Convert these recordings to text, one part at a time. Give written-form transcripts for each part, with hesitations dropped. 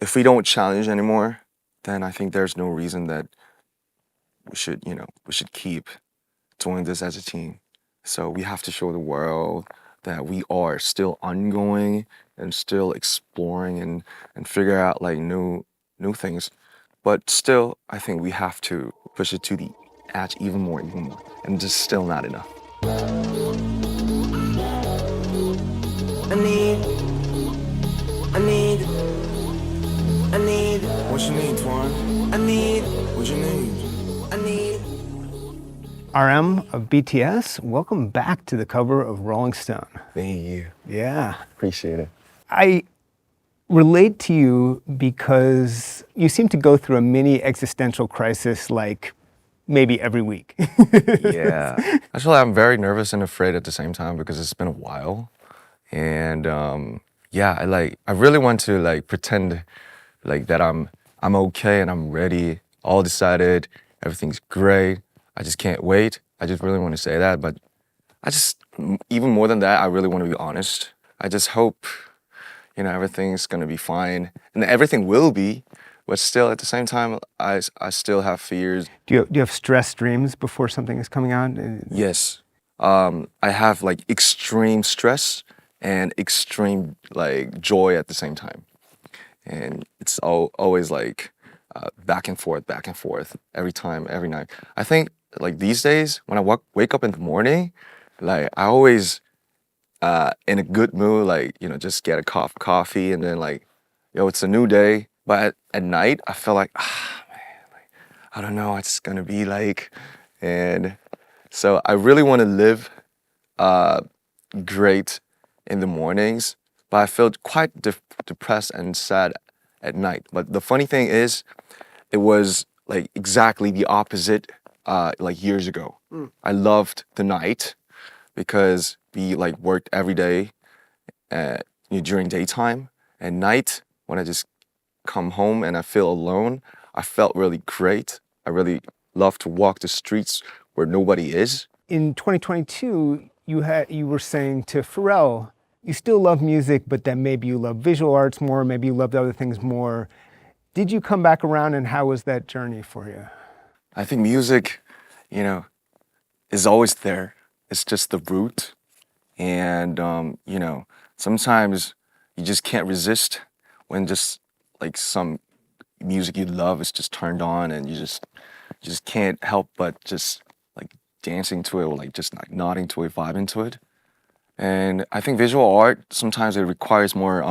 if we don't challenge anymore, then I think there's no reason that we should, we should keep doing this as a team. So we have to show the world that we are still ongoing and still exploring and figure out like new things. But still, I think we have to push it to the edge even more. And just still not enough. I need. What you need, Twan? I need. What you need? I need. RM of BTS, welcome back to the cover of Rolling Stone. Thank you. Yeah. Appreciate it. I relate to you because you seem to go through a mini existential crisis like maybe every week. Yeah. Actually, I'm very nervous and afraid at the same time because it's been a while. And I really want to like pretend like that I'm okay and I'm ready, all decided, everything's great. I just can't wait. I just really want to say that, but even more than that, I really want to be honest. I just hope, everything's gonna be fine, and everything will be, but still at the same time, I still have fears. Do you have stress dreams before something is coming out? Yes, I have like extreme stress and extreme like joy at the same time, and it's always like back and forth every time, every night. I think like these days when I wake up in the morning, like I always in a good mood, like just get a cup of coffee and then like, it's a new day. But at night I feel like man, like I don't know what it's gonna be like, and so I really want to live great in the mornings, but I feel quite depressed and sad at night. But the funny thing is, it was like exactly the opposite like years ago. I loved the night because we like worked every day during daytime. At night, when I just come home and I feel alone, I felt really great. I really love to walk the streets where nobody is. In 2022, you were saying to Pharrell, you still love music, but that maybe you love visual arts more, maybe you loved other things more. Did you come back around, and how was that journey for you? I think music, is always there. It's just the root. And, sometimes you just can't resist when just like some music you love is just turned on, and you just can't help but just like dancing to it, or like just like nodding to it, vibing to it. And I think visual art, sometimes it requires more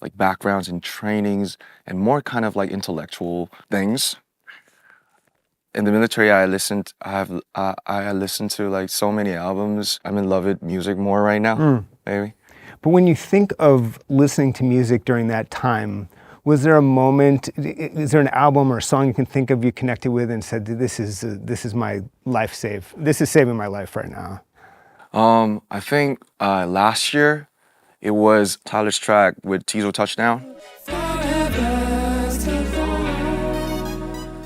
like backgrounds and trainings and more kind of like intellectual things. In the military, I listened to like so many albums. I'm in love with music more right now, maybe. But when you think of listening to music during that time, was there a moment, is there an album or a song you can think of you connected with and said, this is my life this is saving my life right now? I think last year it was Tyler's track with Tizo Touchdown.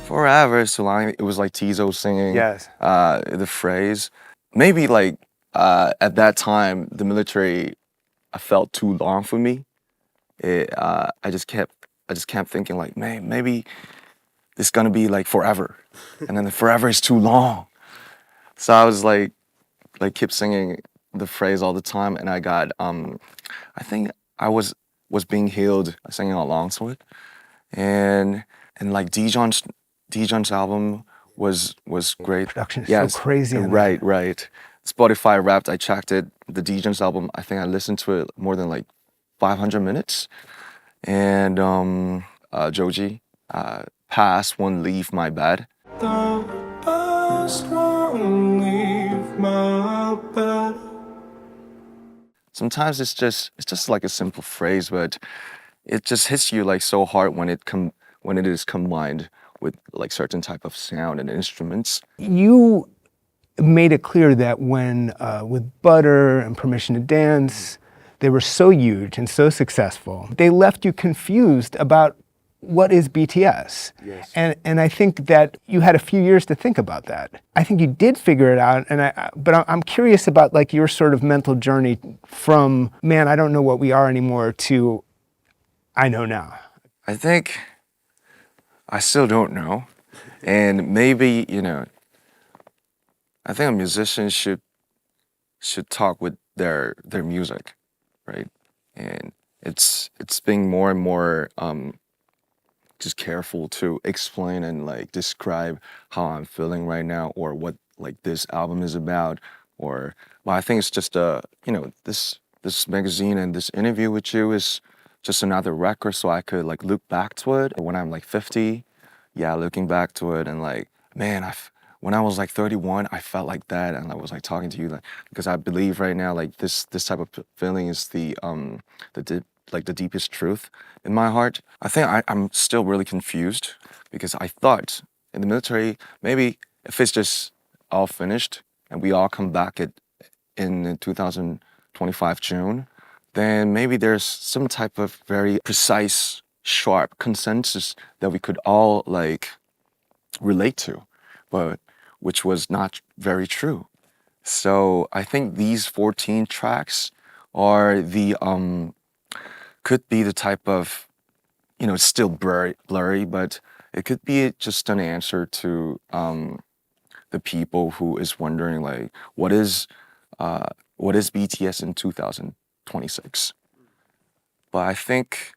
Forever is too long. It was like Tizo singing the phrase. Maybe like at that time, the military felt too long for me. I just kept thinking like, man, maybe it's gonna be like forever, and then the forever is too long. So I was like kept singing the phrase all the time, and I got I think I was being healed singing along to it, and like Dijon's album was great. Production is so crazy. Right. Spotify Wrapped, I checked it. The Dijon's album, I think I listened to it more than like 500 minutes. And Joji, Past Won't Leave My Bed. The past won't leave my bed. Sometimes it's just like a simple phrase, but it just hits you like so hard when it is combined with like certain type of sound and instruments. You made it clear that when with Butter and Permission to Dance, they were so huge and so successful, they left you confused about what is BTS. Yes. And I think that you had a few years to think about that. I think you did figure it out, but I'm curious about like your sort of mental journey from, man, I don't know what we are anymore, to I know now. I think I still don't know. And maybe, you know, I think a musician should talk with their music, right? And it's being more and more just careful to explain and like describe how I'm feeling right now or what like this album is about or well I think it's just you know this magazine and this interview with you is just another record so I could like look back to it when I'm like 50. Yeah, looking back to it and like man when I was like 31 I felt like that and I was like talking to you like because I believe right now like this type of feeling is the deep, like the deepest truth in my heart. I think I'm still really confused because I thought in the military, maybe if it's just all finished and we all come back in 2025 June, then maybe there's some type of very precise, sharp consensus that we could all like relate to, but which was not very true. So I think these 14 tracks are the could be the type of you know, it's still blurry, but it could be just an answer to the people who is wondering like, what is BTS in 2026? But I think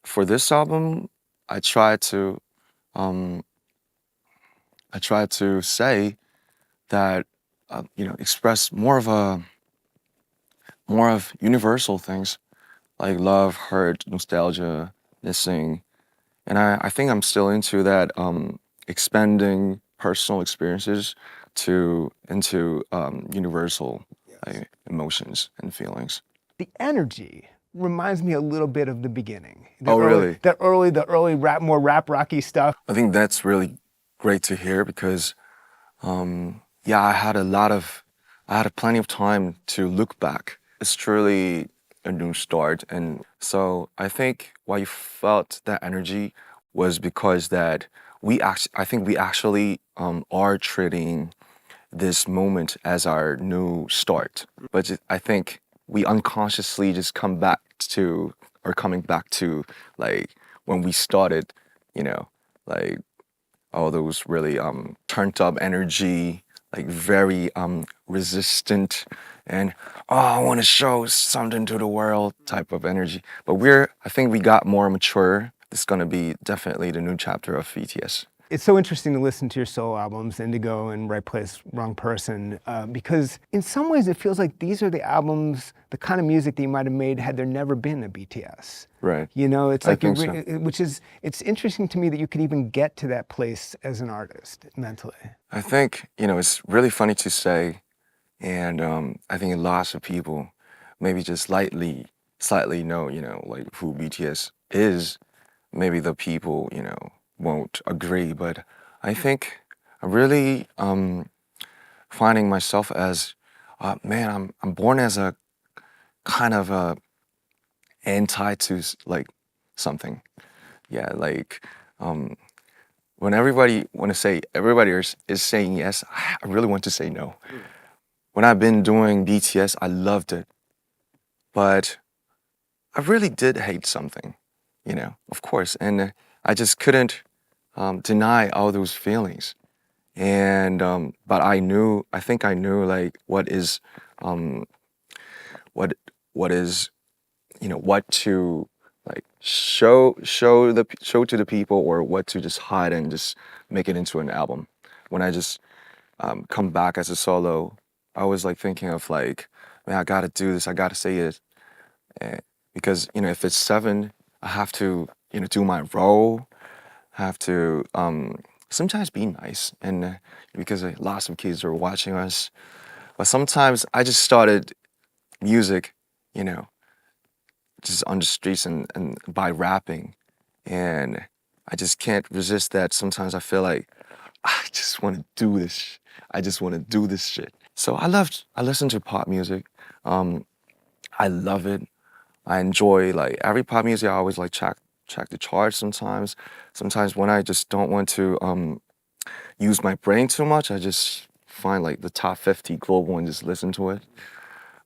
for this album, I try to um, I try to say that you know, express more of universal things like love, hurt, nostalgia, missing. And I think I'm still into that expanding personal experiences to into universal like, emotions and feelings. The energy reminds me a little bit of the beginning. Oh, really? The early rap, more rap rocky stuff. I think that's really great to hear because yeah, I had plenty of time to look back. It's truly a new start, and so I think why you felt that energy was because that I think we actually are treating this moment as our new start. But I think we unconsciously just come back to or coming back to like when we started, you know, like all those really turned up energy, like very resistant and oh, I want to show something to the world type of energy. But I think we got more mature. It's gonna be definitely the new chapter of BTS. It's so interesting to listen to your solo albums, Indigo and Right Place, Wrong Person, because in some ways it feels like these are the albums, the kind of music that you might have made had there never been a BTS. Right. You know, it's I like, think so. which is, it's interesting to me that you could even get to that place as an artist mentally. I think, you know, it's really funny to say, and I think lots of people maybe just slightly know, you know, like who BTS is. Maybe the people, you know, won't agree, but I think I'm really finding myself as, man, I'm born as a kind of a anti to like something. Yeah, like when everybody is saying yes, I really want to say no. When I've been doing BTS, I loved it, but I really did hate something, you know, of course, and I just couldn't deny all those feelings. And but I think I knew like what what is, you know, what to like show to the people or what to just hide and just make it into an album. When I just come back as a solo, I was like thinking of like, man, I gotta do this, I gotta say it. Eh, because, you know, if it's seven, I have to, you know, do my role, have to sometimes be nice. And because lots of kids are watching us. But sometimes I just started music, you know, just on the streets and by rapping. And I just can't resist that. Sometimes I feel like I just want to do this. I just want to do this shit. So I listen to pop music. I love it. I enjoy like every pop music. I always like check the charts sometimes. Sometimes when I just don't want to use my brain too much, I just find like the top 50 global and just listen to it.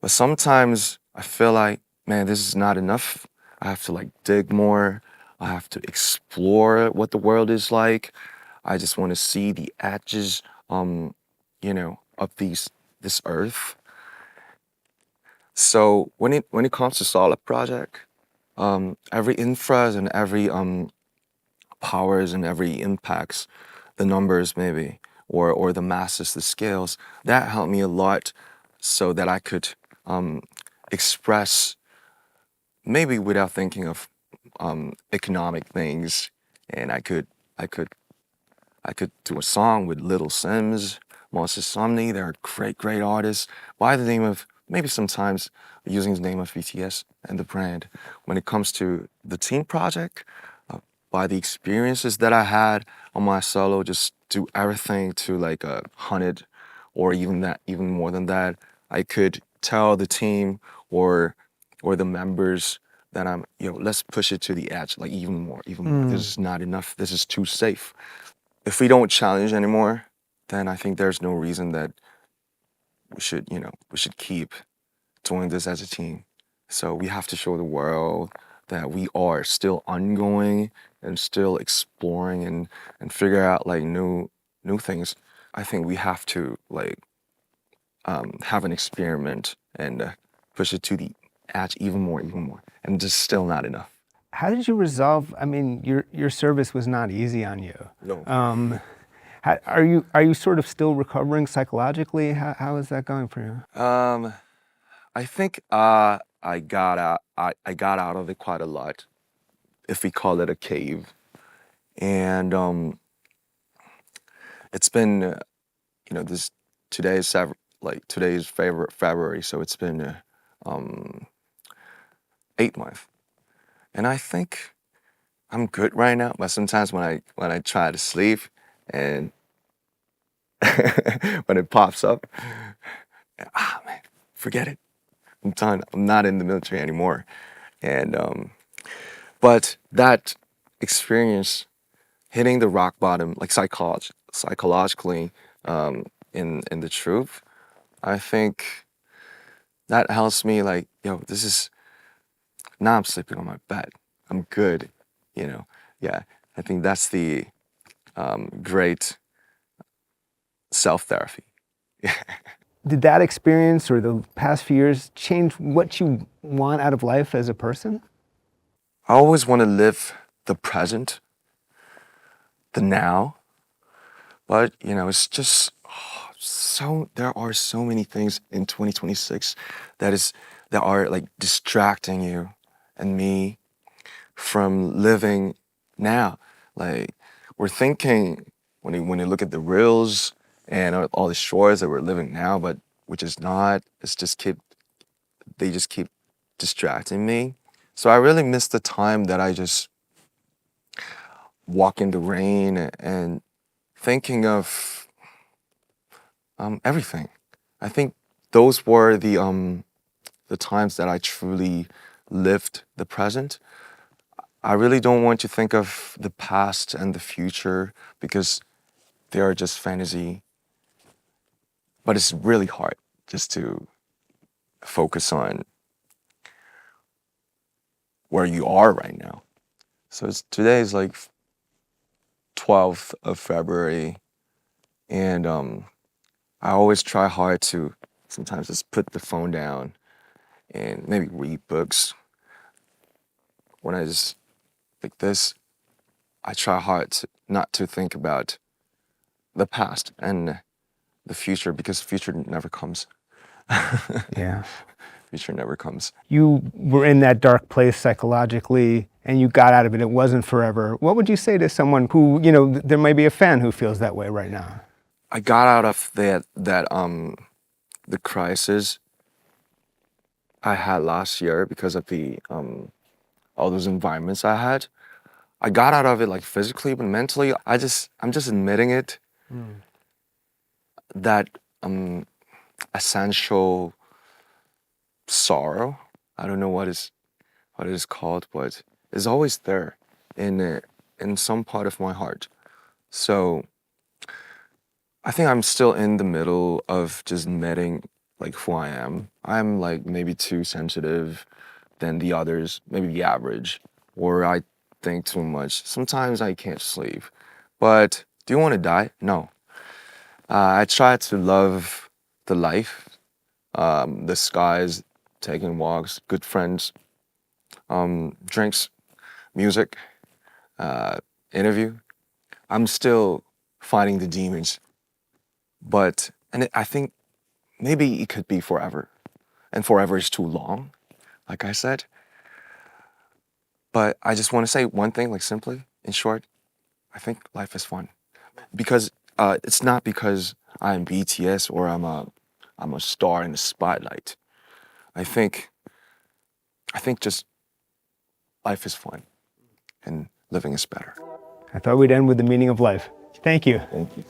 But sometimes I feel like, man, this is not enough. I have to like dig more. I have to explore what the world is like. I just want to see the edges, of this earth. So when it comes to solo project, every infras and every powers and every impacts, the numbers maybe, or the masses, the scales, that helped me a lot, so that I could express maybe without thinking of economic things, and I could do a song with Little Sims, Moses Somni. They're great artists by the name of, maybe sometimes using the name of BTS and the brand. When it comes to the team project, by the experiences that I had on my solo, just do everything to like 100, or even more than that. I could tell the team or the members that let's push it to the edge, like even more, even more. This is not enough. This is too safe. If we don't challenge anymore, then I think there's no reason that we should keep doing this as a team. So we have to show the world that we are still ongoing and still exploring and figure out like new things. I think we have to like have an experiment and push it to the edge even more, and just still not enough. How did you resolve? I mean, your service was not easy on you. No. Are you sort of still recovering psychologically? How is that going for you? I think I got out. I got out of it quite a lot, if we call it a cave, and it's been this today's February, so it's been 8 months, and I think I'm good right now. But sometimes when I try to sleep and when it pops up, man, forget it. I'm done. I'm not in the military anymore. And but that experience, hitting the rock bottom, like psychologically, in the truth, I think that helps me. Like, this is now I'm sleeping on my bed. I'm good. Yeah. I think that's the great self therapy. Did that experience or the past few years change what you want out of life as a person? I always want to live the present, the now, but it's just there are so many things in 2026 that are like distracting you and me from living now. Like, we're thinking when you look at the reels and all the shores that we're living now, but which is not. They just keep distracting me. So I really miss the time that I just walk in the rain and thinking of everything. I think those were the times that I truly lived the present. I really don't want to think of the past and the future because they are just fantasy. But it's really hard just to focus on where you are right now. So today is like 12th of February, and I always try hard to sometimes just put the phone down and maybe read books. When I just like this, I try hard not to think about the past and the future, because the future never comes. Yeah. Future never comes. You were in that dark place psychologically and you got out of it. It wasn't forever. What would you say to someone who, there may be a fan who feels that way right now? I got out of the crisis I had last year because of the all those environments I had. I got out of it like physically, but mentally, I'm just admitting it. That essential sorrow, I don't know what it is called, but it's always there in some part of my heart. So I think I'm still in the middle of just admitting like who I am. I'm like maybe too sensitive than the others, maybe the average, or I think too much. Sometimes I can't sleep. But do you want to die? No. I try to love the life, the skies, taking walks, good friends, drinks, music, interview. I'm still fighting the demons. I think maybe it could be forever. And forever is too long, like I said. But I just want to say one thing, like simply, in short, I think life is fun. Because it's not because I'm BTS or I'm a star in the spotlight. I think just life is fun and living is better. I thought we'd end with the meaning of life. Thank you. Thank you.